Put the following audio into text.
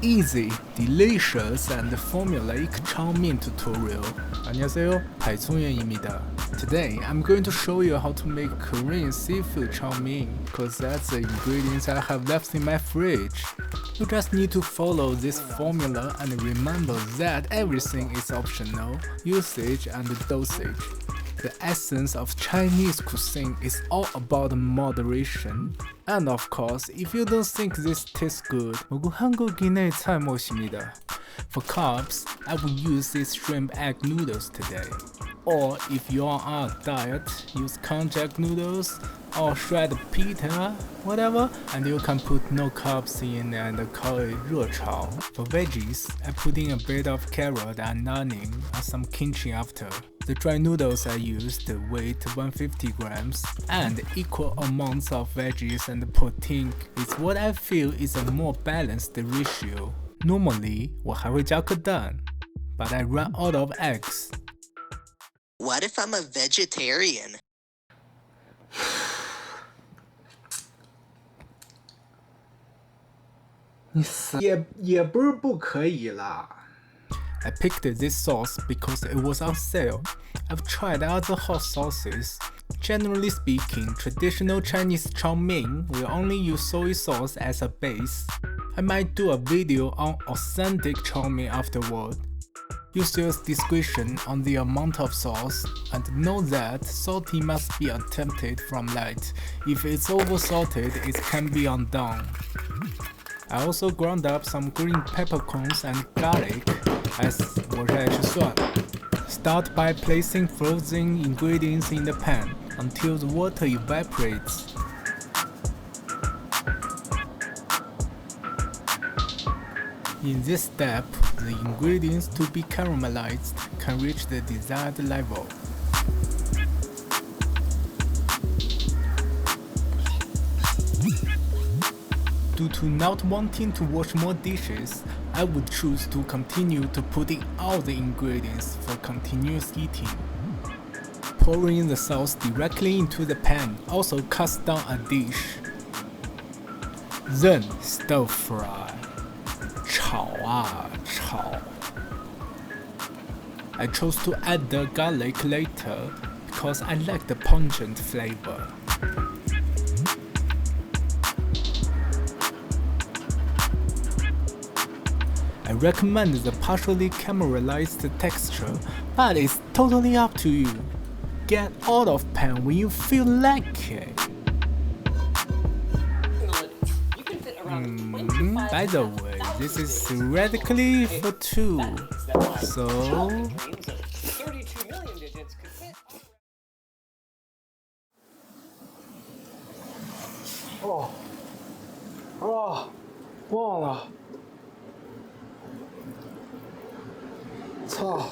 easy, delicious, and formulaic chow mein tutorial. 안녕하세요, 발송현입니다. Today, I'm going to show you how to make Korean seafood chow mein, cause that's the ingredients I have left in my fridge. You just need to follow this formula and remember that everything is optional, usage and dosage. The essence of Chinese cuisine is all about moderation. And of course, if you don't think this tastes good, 모두 한국인의 잘못입니다. For carbs, I will use these shrimp egg noodles today. Or if you are on a diet, use konjac noodles or shredded pita, whatever, and you can put no carbs in and call it 热炒. For veggies, I put in a bit of carrot and onion and some kimchi after. The dry noodles I used weighed 150 grams, and equal amounts of veggies and protein is what I feel is a more balanced ratio. Normally, 我还会加颗蛋, but I ran out of eggs. What if I'm a vegetarian?也不是不可以啦。I picked this sauce because it was on sale. I've tried other hot sauces. Generally speaking, traditional Chinese chow mein will only use soy sauce as a base. I might do a video on authentic chow mein afterward. Use your discretion on the amount of sauce, and know that salty must be attempted from light. If it's over-salted, it can be undone. I also ground up some green peppercorns and garlic, as 我是爱吃蒜. Start by placing frozen ingredients in the pan until the water evaporates. In this step, the ingredients to be caramelized can reach the desired level. Due to not wanting to wash more dishes, I would choose to continue to putting all the ingredients for continuous eating. Pouring the sauce directly into the pan also cuts down a dish. Then stir fry. 炒啊炒. I chose to add the garlic later because I like the pungent flavor. I recommend the partially caramelized texture, but it's totally up to you. Get out of pan when you feel like it. By the way, this is theoretically for two, so... Oh, 忘了。操！